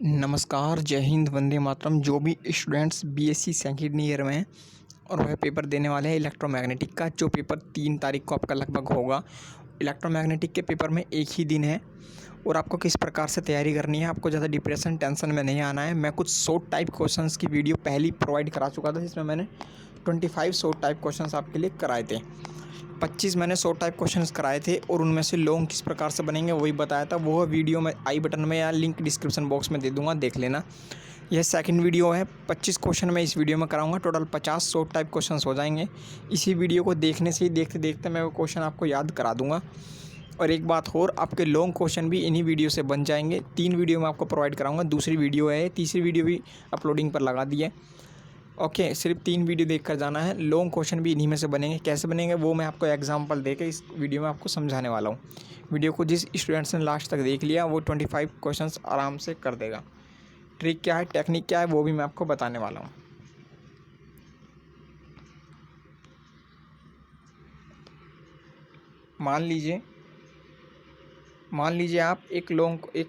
नमस्कार, जय हिंद, वंदे मातरम। जो भी स्टूडेंट्स बीएससी सेकंड ईयर में हैं और वह पेपर देने वाले हैं इलेक्ट्रोमैग्नेटिक का, जो पेपर 3 तारीख को आपका लगभग होगा। इलेक्ट्रोमैग्नेटिक के पेपर में एक ही दिन है और आपको किस प्रकार से तैयारी करनी है, आपको ज़्यादा डिप्रेशन टेंशन में नहीं आना है। मैं कुछ शॉर्ट टाइप क्वेश्चंस की वीडियो पहले ही प्रोवाइड करा चुका था, जिसमें मैंने 25 शॉर्ट टाइप क्वेश्चंस आपके लिए कराए थे। 25 मैंने शॉर्ट टाइप क्वेश्चंस कराए थे और उनमें से लॉन्ग किस प्रकार से बनेंगे वही बताया था। वो वीडियो मैं आई बटन में या लिंक डिस्क्रिप्शन बॉक्स में दे दूंगा, देख लेना। यह सेकंड वीडियो है। 25 क्वेश्चन मैं इस वीडियो में कराऊंगा। टोटल 50 शॉर्ट टाइप क्वेश्चंस हो जाएंगे। इसी वीडियो को देखने से ही देखते देखते मैं वो क्वेश्चन आपको याद करा दूंगा। और एक बात और, आपके लॉन्ग क्वेश्चन भी इन्हीं वीडियो से बन जाएंगे। 3 वीडियो मैं आपको प्रोवाइड कराऊंगा। दूसरी वीडियो है, तीसरी वीडियो भी अपलोडिंग पर लगा दी है। ओके, सिर्फ 3 वीडियो देखकर जाना है। लॉन्ग क्वेश्चन भी इन्हीं में से बनेंगे। कैसे बनेंगे वो मैं आपको एग्जांपल देके इस वीडियो में आपको समझाने वाला हूँ। वीडियो को जिस स्टूडेंट्स ने लास्ट तक देख लिया वो 25 क्वेश्चंस आराम से कर देगा। ट्रिक क्या है, टेक्निक क्या है, वो भी मैं आपको बताने वाला हूँ। मान लीजिए आप एक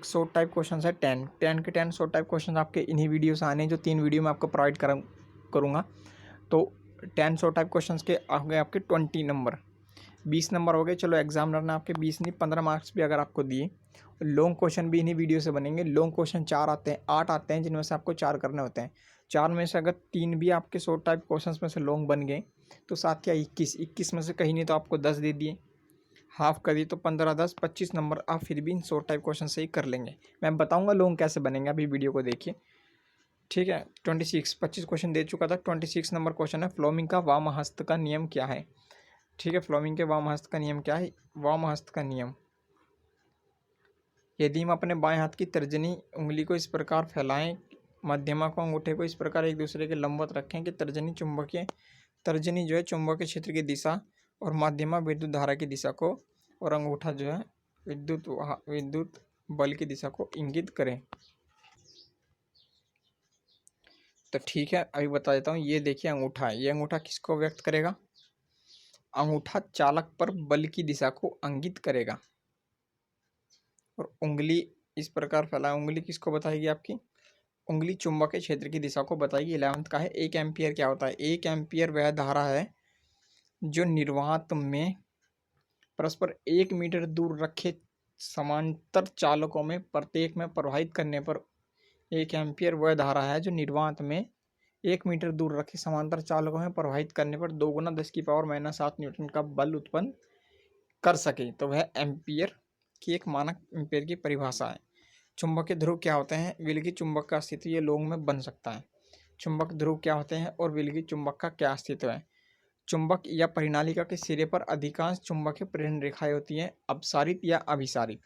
शॉर्ट टाइप क्वेश्चन है 10 के 10 शॉर्ट टाइप क्वेश्चन आपके इन्हीं वीडियो से आने, जो 3 वीडियो मैं आपको प्रोवाइड करूँगा। तो 10 शॉर्ट टाइप क्वेश्चन के आ गए आपके 20 नंबर, 20 नंबर हो गए। चलो एग्जामिनर ने आपके 20 नहीं 15 मार्क्स भी अगर आपको दिए। लॉन्ग क्वेश्चन भी इन्हीं वीडियो से बनेंगे। लॉन्ग क्वेश्चन 4 आते हैं, 8 आते हैं, जिनमें से आपको 4 करने होते हैं। 4 में से अगर 3 भी आपके शॉर्ट टाइप क्वेश्चन में से लॉन्ग बन गए तो 7 या 21 में से कहीं नहीं तो आपको 10 दे दिए, हाफ कर दी तो 15 10 25 नंबर आप फिर भी इन शॉर्ट टाइप क्वेश्चन से ही कर लेंगे। मैं बताऊंगा लॉन्ग कैसे बनेंगे, अभी वीडियो को देखिए। ठीक है, 25 क्वेश्चन दे चुका था। 26 नंबर क्वेश्चन है, फ्लोमिंग का वाम हस्त का नियम क्या है। ठीक है, फ्लोमिंग के वाम हस्त का नियम क्या है। वाम हस्त का नियम, यदि हम अपने बाएं हाथ की तर्जनी उंगली को इस प्रकार फैलाएं, मध्यमा को अंगूठे को इस प्रकार एक दूसरे के लंबवत रखें कि तर्जनी जो है चुंबकीय क्षेत्र की दिशा और मध्यमा विद्युत धारा की दिशा को, और अंगूठा जो है विद्युत बल की दिशा को इंगित करें। तो ठीक है, अभी बता देता हूँ। ये देखिए अंगूठा है, ये अंगूठा किसको व्यक्त करेगा। अंगूठा चालक पर बल की दिशा को इंगित करेगा। और उंगली इस प्रकार फैलाए, उंगली किसको बताएगी, आपकी उंगली चुंबकीय क्षेत्र की दिशा को बताएगी। 11th का है, 1 एम्पियर क्या होता है। 1 एम्पियर वह धारा है जो निर्वात में परस्पर 1 मीटर दूर रखे समांतर चालकों में प्रत्येक में प्रवाहित करने पर, 1 एम्पियर वह धारा है जो निर्वात में 1 मीटर दूर रखे समांतर चालकों में प्रवाहित करने पर 2 गुना 10⁻⁻7 न्यूटन का बल उत्पन्न कर सके। तो वह एम्पियर की एक मानक एम्पियर की परिभाषा है। चुंबकीय ध्रुव क्या होते हैं, विलगी चुंबक का अस्तित्व, ये लॉन्ग में बन सकता है। चुंबक ध्रुव क्या होते हैं और विलगी चुंबक का क्या अस्तित्व है। चुंबक या परिनालिका के सिरे पर अधिकांश चुंबकीय प्रेरण रेखाएं होती हैं, अपसारित या अभिसारित।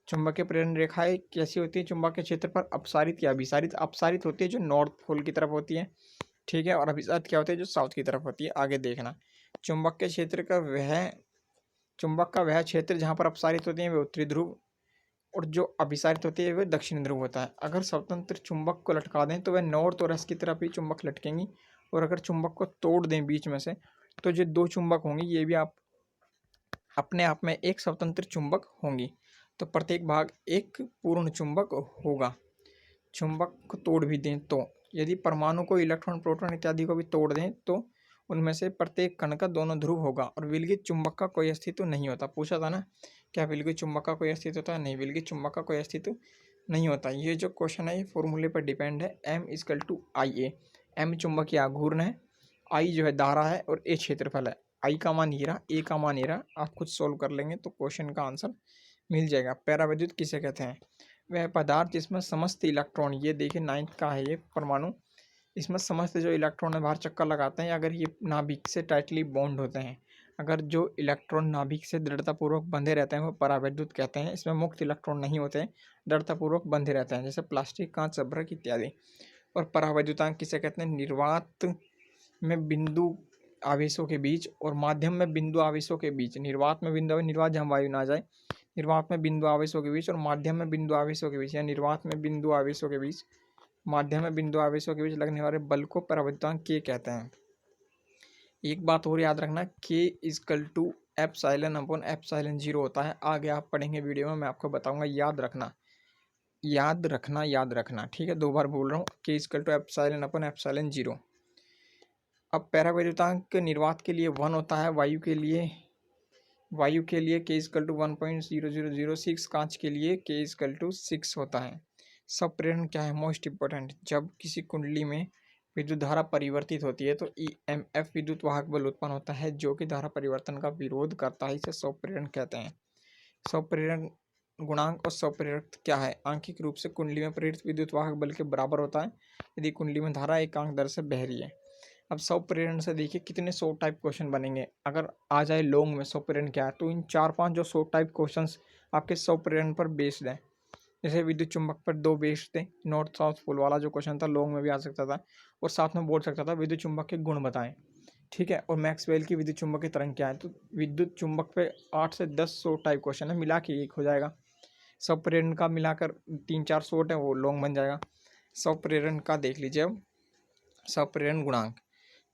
चुंबकीय प्रेरण रेखाएं कैसी होती है चुंबकीय क्षेत्र पर, अपसारित या अभिसारित। अपसारित होती है जो नॉर्थ पोल की तरफ होती है, ठीक है, और अभिसारित क्या होती है जो साउथ की तरफ होती है। आगे देखना, चुंबक के क्षेत्र का चुंबक का वह क्षेत्र जहाँ पर अपसारित होती है वह उत्तरी ध्रुव, और जो अभिसारित होती है वह दक्षिण ध्रुव होता है। अगर स्वतंत्र चुंबक को लटका दें तो वह नॉर्थ और वेस्ट की तरफ ही चुंबक लटकेंगी, और अगर चुंबक को तोड़ दें बीच में से तो जो 2 चुंबक होंगी ये भी आप अपने आप में एक स्वतंत्र चुंबक होंगी। तो प्रत्येक भाग एक पूर्ण चुंबक होगा। चुंबक को तोड़ भी दें तो, यदि परमाणु को इलेक्ट्रॉन प्रोटॉन इत्यादि को भी तोड़ दें तो उनमें से प्रत्येक कण का दोनों ध्रुव होगा और विलगित चुंबक का कोई अस्तित्व नहीं होता। पूछा था ना, क्या विलगित चुंबक का कोई अस्तित्व होता है। नहीं, विलगित चुंबक का कोई अस्तित्व नहीं होता। ये जो क्वेश्चन है ये फॉर्मूले पर डिपेंड है। M=IA। M चुंबकीय आघूर्ण है, I जो है धारा है, और A क्षेत्रफल है। I का मान हीरा, A का मान हीरा। आप खुद सोल्व कर लेंगे तो क्वेश्चन का आंसर मिल जाएगा। पैराविद्युत किसे कहते हैं, वह पदार्थ जिसमें समस्त इलेक्ट्रॉन, ये देखिए 9th का है ये परमाणु, इसमें समस्त जो इलेक्ट्रॉन है बाहर चक्कर लगाते हैं अगर ये नाभिक से टाइटली बॉन्ड होते हैं। अगर जो इलेक्ट्रॉन नाभिक से दृढ़तापूर्वक बंधे रहते हैं वो परावैद्युत कहते हैं। इसमें मुक्त इलेक्ट्रॉन नहीं होते हैं, दृढ़तापूर्वक बंधे रहते हैं, जैसे प्लास्टिक, कांच, अभ्रक इत्यादि। और परावैद्युतांक किसे कहते हैं, निर्वात में बिंदु आवेशों के बीच और माध्यम में बिंदु आवेशों के बीच। निर्वात में बिंदु, निर्वात जहाँ वायु ना जाए, निर्वात में बिंदु आवेशों के बीच और माध्यम में बिंदु आवेशों के बीच, या निर्वात में बिंदु आवेशों के बीच, माध्यम में बिंदु आवेशों के बीच लगने वाले बल को परावैद्युतांक के कहते हैं। एक बात और याद रखना, K=ε/ε0 होता है। आगे आप पढ़ेंगे वीडियो में, मैं आपको बताऊंगा, याद रखना। याद रखना, ठीक है, 2 बार बोल रहा हूँ, k equal to epsilon upon epsilon 0। अब परावैद्युतांक निर्वात के लिए 1 होता है, वायु के लिए k इक्वल टू 1.0006, कांच के लिए k इक्वल टू 6 होता है। सब प्रेरण क्या है, मोस्ट इंपॉर्टेंट, जब किसी कुंडली में विद्युत धारा परिवर्तित होती है तो EMF विद्युत वाहक बल उत्पन्न होता है जो कि धारा परिवर्तन का विरोध करता है, इसे स्वप्रेरण कहते हैं। स्वप्रेरण गुणांक और स्वप्रेरक क्या है, आंखिक रूप से कुंडली में प्रेरित विद्युत वाहक बल के बराबर होता है यदि कुंडली में धारा एकांक दर से बह रही है। अब स्वप्रेरण से देखिए कितने 100 टाइप क्वेश्चन बनेंगे। अगर आ जाए लॉन्ग में स्वप्रेरण क्या है, तो इन 4-5 जो 100 टाइप क्वेश्चंस आपके स्वप्रेरण पर बेस्ड है। जैसे विद्युत चुंबक पर 2 बेस्ड थे, नॉर्थ साउथ पोल वाला जो क्वेश्चन था लॉन्ग में भी आ सकता था, और साथ में बोल सकता था विद्युत चुंबक के गुण बताएं, ठीक है, और मैक्सवेल की विद्युत चुंबक की तरंग क्या है। तो विद्युत चुंबक पे 8 से 10 100 टाइप क्वेश्चन है, मिला के एक हो जाएगा। स्वप्रेरण का मिलाकर 3-4 शॉर्ट है, वो लॉन्ग बन जाएगा। स्वप्रेरण का देख लीजिए अब, स्वप्रेरण गुणांक।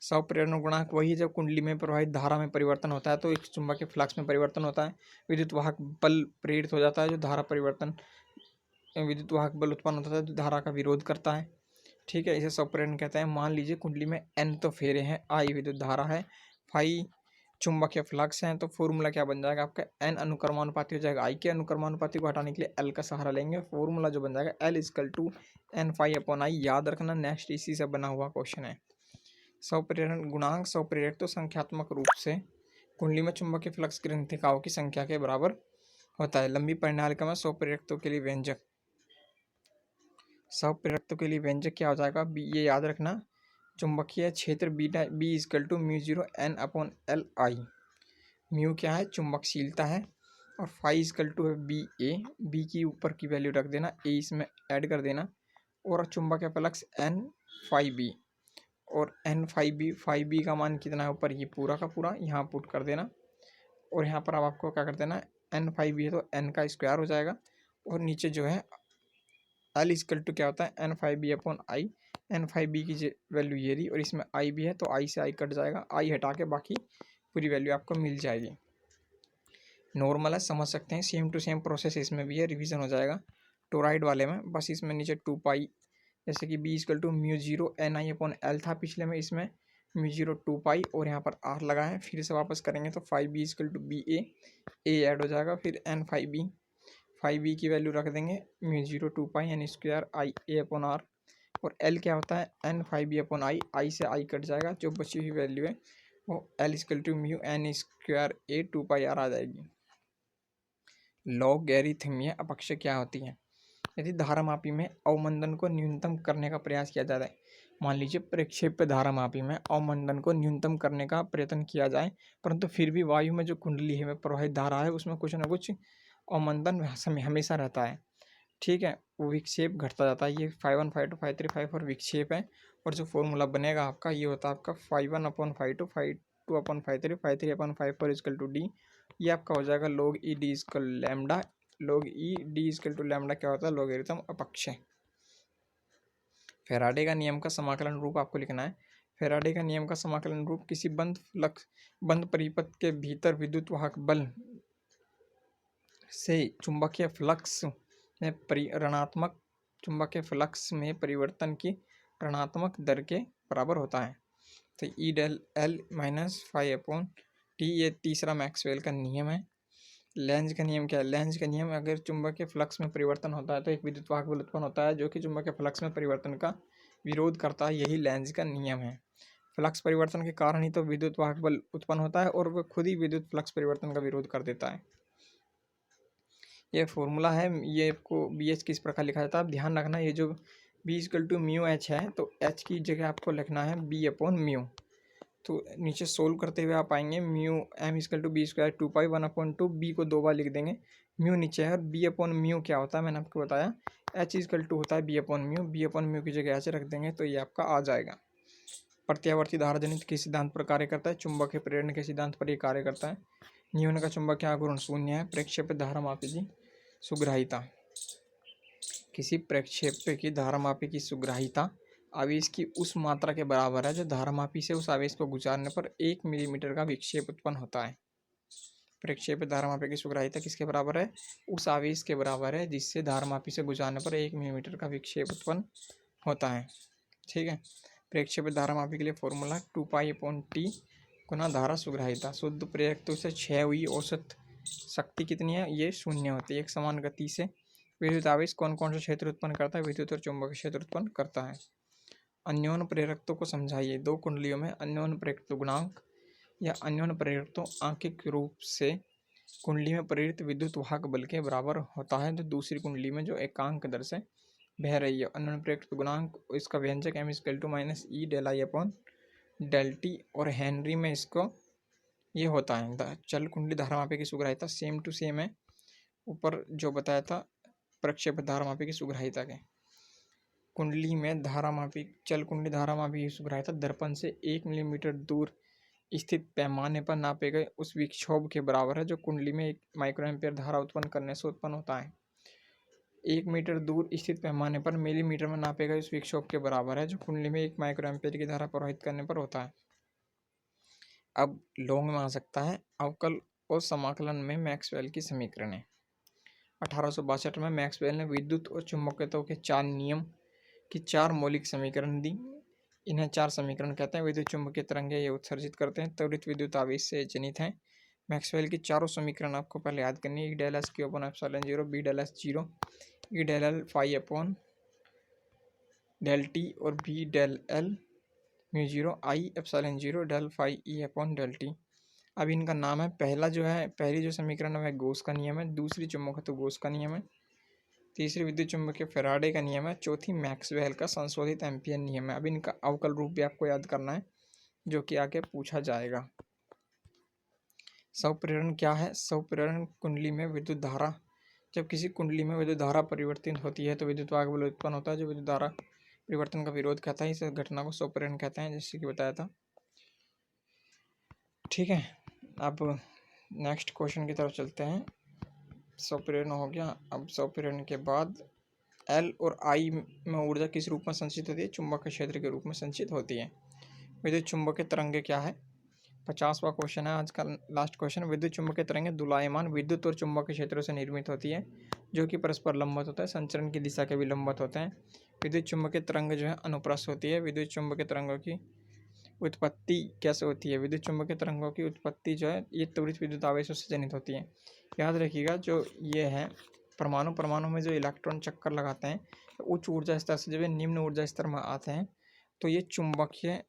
स्वप्रेरण गुणांक वही जब कुंडली में प्रवाहित धारा में परिवर्तन होता है तो एक चुंबक के फ्लक्स में परिवर्तन होता है, विद्युत वाहक बल प्रेरित हो जाता है, जो धारा परिवर्तन विद्युत वाहक बल उत्पन्न होता है जो धारा का विरोध करता है, ठीक है, इसे स्वप्रेरण कहते हैं। मान लीजिए कुंडली में n तो फेरे हैं, I विद्युत धारा है, फाई चुंबकीय फ्लक्स हैं, तो फॉर्मूला क्या बन जाएगा आपका, n अनुक्रमानुपाती हो जाएगा। I के अनुक्रमानुपाती को हटाने के लिए L का सहारा लेंगे, फॉर्मूला जो बन जाएगा L equal to n phi upon I। याद रखना, नेक्स्ट इसी से बना हुआ क्वेश्चन है। स्वप्रेरण गुणांक स्वप्रेरक तो संख्यात्मक रूप से कुंडली में चुंबकीय फ्लक्स ग्रंथिकाओं की संख्या के बराबर होता है। लंबी परिणालिका में स्वप्रेरकत्व के लिए व्यंजक, स्वप्रेरकत्व के लिए व्यंजक क्या हो जाएगा, बी, ये याद रखना, चुंबकीय क्षेत्र beta B equal to mu 0 n upon L I. Mu क्या है, चुंबकशीलता है, और फाई इक्वल टू है बी ए, बी की ऊपर की वैल्यू रख देना, ए इसमें ऐड कर देना, और चुंबकीय फ्लक्स एन फाई बी, और एन फाई बी का मान कितना है ऊपर, ये पूरा का पूरा यहाँ पुट कर देना, और यहाँ पर अब आपको क्या कर देना, एन फाई बी है तो एन का स्क्वायर हो जाएगा, और नीचे जो है एल इक्वल टू क्या होता है, N phi B upon I. N phi B की वैल्यू ये रही, और इसमें आई भी है तो आई से आई कट जाएगा, आई हटा के बाकी पूरी वैल्यू आपको मिल जाएगी। नॉर्मल है, समझ सकते हैं, सेम टू सेम प्रोसेस इसमें भी है, रिवीजन हो जाएगा टोराइड वाले में, बस इसमें नीचे 2 पाई, जैसे कि B equal to mu 0 N I upon L था पिछले में, इसमें म्यू 0 2 पाई, और यहाँ पर आर लगा है, फिर से वापस करेंगे तो five B equal to B A add हो जाएगा, फिर एन फाइव बी की वैल्यू रख देंगे mu 0 2 pi N square I A upon R, और एल क्या होता है, N five B upon I, I से आई कट जाएगा, जो बची हुई वैल्यू है वो L equal to mu N square A 2 pi R आ जाएगी। लॉगरिथमिक अपक्षय क्या होती है, यदि धारामापी में अवमंदन को न्यूनतम करने का प्रयास किया जाता है। मान लीजिए प्रक्षेप्य धारामापी में अवमंदन को न्यूनतम करने का प्रयत्न किया जाए, परंतु फिर भी वायु में जो कुंडली है प्रवाहित धारा है उसमें कुछ ना कुछ अवमंदन हमेशा रहता है, ठीक है, वो विक्षेप घटता जाता है। ये 5 1 5 2 5 3 5 4 विक्षेप है, और जो फॉर्मूला बनेगा आपका ये होता है आपका 5 1 upon 5 2 5 2 upon 5 3 5 3 upon 5 4 equal to D. ये आपका हो जाएगा log E D equal lambda, log E D equal to lambda क्या होता है, लॉगरिथम अपक्षय। फैराडे का नियम का समाकलन रूप आपको लिखना है। फैराडे का नियम का समाकलन रूप, किसी बंद परिपथ के भीतर विद्युत वाहक बल से चुंबकीय फ्लक्स में ऋणात्मक चुंबकीय फ्लक्स में परिवर्तन की ऋणात्मक दर के बराबर होता है। तो E del L minus five upon T, ये तीसरा मैक्सवेल का नियम है। लेंज का नियम क्या है, लेंज का नियम, अगर चुंबकीय फ्लक्स में परिवर्तन होता है तो एक विद्युत वाहक बल उत्पन्न होता है जो कि चुंबकीय फ्लक्स में परिवर्तन का विरोध करता है, यही लेंज का नियम है। फ्लक्स परिवर्तन के कारण ही तो विद्युत वाहक बल उत्पन्न होता है, और वह खुद ही विद्युत फ्लक्स परिवर्तन का विरोध कर देता है। ये फॉर्मूला है, ये आपको बी एच किस प्रकार लिखा जाता है, आप ध्यान रखना, ये जो B equal to mu H है तो एच की जगह आपको लिखना है बी अपॉन म्यू। तो नीचे सोल्व करते हुए आप आएंगे mu M equal to B square 2 pi 1 upon 2, B को 2 बार लिख देंगे, म्यू नीचे है, और बी अपॉन म्यू क्या होता है मैंने आपको बताया, एच इक्वल टू होता है B upon mu, B upon mu की जगह एच रख देंगे तो ये आपका आ जाएगा। प्रत्यावर्ती धारा जनित किस सिद्धांत पर कार्य करता है, चुंबकीय प्रेरण के सिद्धांत पर ये कार्य करता है। न्यून का चुंबकीय आघूर्ण शून्य है। प्रक्षेप्य धारामापी की सुग्राहिता, किसी प्रक्षेप्य की धारामापी की सुग्राहिता आवेश की उस मात्रा के बराबर है जो धारामापी से उस आवेश को गुजारने पर 1 मिलीमीटर का विक्षेप उत्पन्न होता है। प्रक्षेपित धारामापी की सुग्राह्यता किसके बराबर है? उस आवेश के बराबर है जिससे धारामापी से गुजरने पर 1 मिलीमीटर का विक्षेप उत्पन्न होता है। ठीक है, प्रक्षेपित धारामापी के लिए फॉर्मूला 2π/T गुना धारा सुग्राह्यता। शुद्ध प्रेरकत्व से क्षय हुई औसत शक्ति कितनी है? ये 0 होती है। एक समान गति से विद्युत आवेश कौन कौन सा क्षेत्र उत्पन्न करता है? विद्युत और चुंबकीय क्षेत्र उत्पन्न करता है। अन्योन्य प्रेरकत्व को समझाइए। दो कुंडलियों में अन्योन्य प्रेरकत्व गुणांक या अन्योन्य प्रेरकत्व आंकिक रूप से कुंडली में प्रेरित विद्युत वाहक बल के बराबर होता है, तो दूसरी कुंडली में जो एकांक दर से बह रही है। अन्योन्य प्रेरकत्व गुणांक, इसका व्यंजक m=-E∆I/ΔT और हेनरी में इसको ये होता है। चल कुंडली धारामापी की सुग्राह्यता सेम टू सेम है ऊपर जो बताया था प्रक्षेपित धारामापी की सुग्राह्यता के। कुंडली में धारामापी, चल कुंडली धारामापी की सुग्राह्यता दर्पण से 1 मिलीमीटर दूर स्थित पैमाने पर नापे गए उस विक्षोभ के बराबर है जो कुंडली में 1 माइक्रोएम्पियर धारा उत्पन्न करने से उत्पन्न होता है। 1 मीटर दूर स्थित पैमाने पर मिलीमीटर में नापे गए उस विक्षोभ के बराबर है जो कुंडली में 1 माइक्रोएम्पियर की धारा प्रवाहित करने पर होता है। अब लॉन्ग में आ सकता है अवकल और समाकलन में मैक्सवेल की समीकरणें। 1862 में मैक्सवेल ने विद्युत और चुंबकत्व के 4 नियम की 4 मौलिक समीकरण दी। इन्हें 4 समीकरण कहते हैं। विद्युत चुंबकीय तरंगें ये उत्सर्जित करते हैं, त्वरित विद्युत आवेश से जनित हैं। मैक्सवेल की चारों समीकरण आपको पहले याद करनी है। E∆S/Q/ε0, B∆S0, E∆L∅ और B∆L μ0 I∈0 अब इनका नाम है, पहली जो समीकरण है वह गॉस का नियम है, दूसरी चुंबकत्व गॉस का नियम है, तीसरी विद्युत चुंबकीय फैराडे का नियम है, चौथी मैक्सवेल का संशोधित एम्पियर नियम है। अब इनका अवकल रूप भी आपको याद करना है जो कि आगे पूछा जाएगा। स्वप्रेरण क्या है? स्वप्रेरण कुंडली में विद्युत धारा, जब किसी कुंडली में विद्युत धारा परिवर्तित होती है तो विद्युत वाहक बल उत्पन्न होता है जो विद्युत धारा परिवर्तन का विरोध कहता है। इस घटना को स्वप्रेरण कहते हैं, जैसे कि बताया था। ठीक है, अब नेक्स्ट क्वेश्चन की तरफ चलते हैं। स्वप्रेरण हो गया। अब स्वप्रेरण के बाद L और I में ऊर्जा किस रूप में संचित होती है? चुंबकीय क्षेत्र के रूप में संचित होती है। विद्युत चुंबकीय तरंगे क्या है? 50वां क्वेश्चन है आज का लास्ट क्वेश्चन। विद्युत चुंबकीय तरंगे दोलायमान विद्युत और चुंबकीय क्षेत्रों से निर्मित होती है जो कि परस्पर लंबवत होता है, संचरण की दिशा के भी लंबवत होते हैं। विद्युत चुंबकीय तरंग जो है अनुप्रस्थ होती है। विद्युत चुंबकीय तरंगों की उत्पत्ति कैसे होती है? विद्युत चुंबकीय तरंगों की उत्पत्ति जो है ये त्वरित विद्युत आवेशों से जनित होती है। याद रखिएगा, जो ये है परमाणु में जो इलेक्ट्रॉन चक्कर लगाते हैं उच्च ऊर्जा स्तर से जब ये निम्न ऊर्जा स्तर में आते हैं तो ये चुंबकीय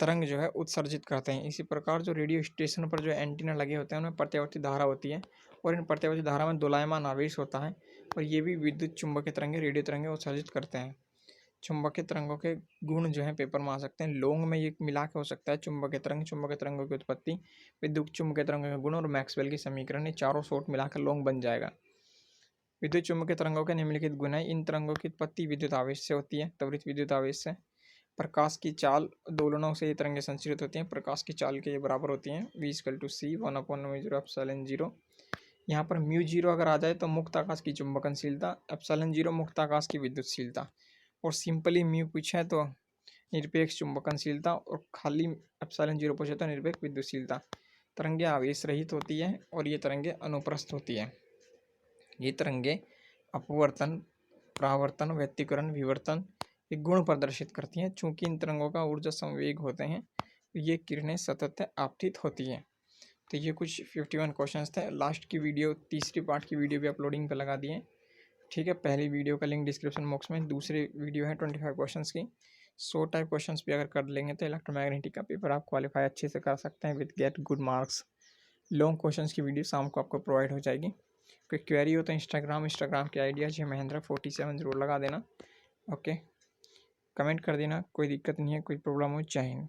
तरंग जो है उत्सर्जित करते हैं। इसी प्रकार जो रेडियो स्टेशन पर जो एंटीना लगे होते हैं उनमें प्रत्यावर्ती धारा होती है और इन प्रत्यावर्ती धारा में दोलायमान आवेश होता है और ये भी विद्युत चुंबकीय तरंगे, रेडियो तरंगे उत्सर्जित करते हैं। चुंबकीय तरंगों के गुण जो है पेपर में आ सकते हैं। लॉन्ग में ये मिला के हो सकता है चुंबकीय तरंग, चुंबकीय तरंगों की उत्पत्ति, विद्युत चुंबकीय तरंगों के गुण और मैक्सवेल की समीकरण, ये चारों शॉर्ट मिलाकर लॉन्ग बन जाएगा। विद्युत चुंबकीय तरंगों के निम्नलिखित गुण है। इन तरंगों की उत्पत्ति विद्युत आवेश से होती है, त्वरित विद्युत आवेश से। प्रकाश की चाल दोलनों से ये तरंगें संचरित होती हैं। प्रकाश की चाल के ये बराबर होती हैं V=c 1/μ0 यहाँ पर μ0 अगर आ जाए तो मुक्त आकाश की चुंबकनशीलता, ε0 मुक्त आकाश की विद्युतशीलता, और सिंपली म्यू पूछे तो निरपेक्ष चुंबकनशीलता और खाली ε0 पूछे तो निरपेक्ष विद्युतशीलता। तरंगे आवेश रहित होती है और ये तरंगे अनुप्रस्थ होती है। ये तरंगे अपवर्तन, परावर्तन, व्यतिकरण, विवर्तन ये गुण प्रदर्शित करती हैं। चूंकि इन तरंगों का ऊर्जा संवेग होते हैं तो ये किरणें सतत आपतित होती हैं। तो ये कुछ 51 क्वेश्चंस थे। लास्ट की वीडियो, तीसरी पार्ट की वीडियो भी अपलोडिंग पे लगा दिए। ठीक है, पहली वीडियो का लिंक डिस्क्रिप्शन बॉक्स में, दूसरी वीडियो है 25 क्वेश्चंस की। 100 टाइप क्वेश्चंस भी अगर कर लेंगे तो इलेक्ट्रोमैग्नेटिक का पेपर आप क्वालिफाई अच्छे से कर सकते हैं with get good marks. Long questions की वीडियो शाम को आपको प्रोवाइड हो जाएगी। कोई क्वेरी हो तो इंस्टाग्राम की आइडिया है Mahendra47 जरूर लगा देना। ओके, कमेंट कर देना, कोई दिक्कत नहीं है, कोई प्रॉब्लम हो। जय हिंद।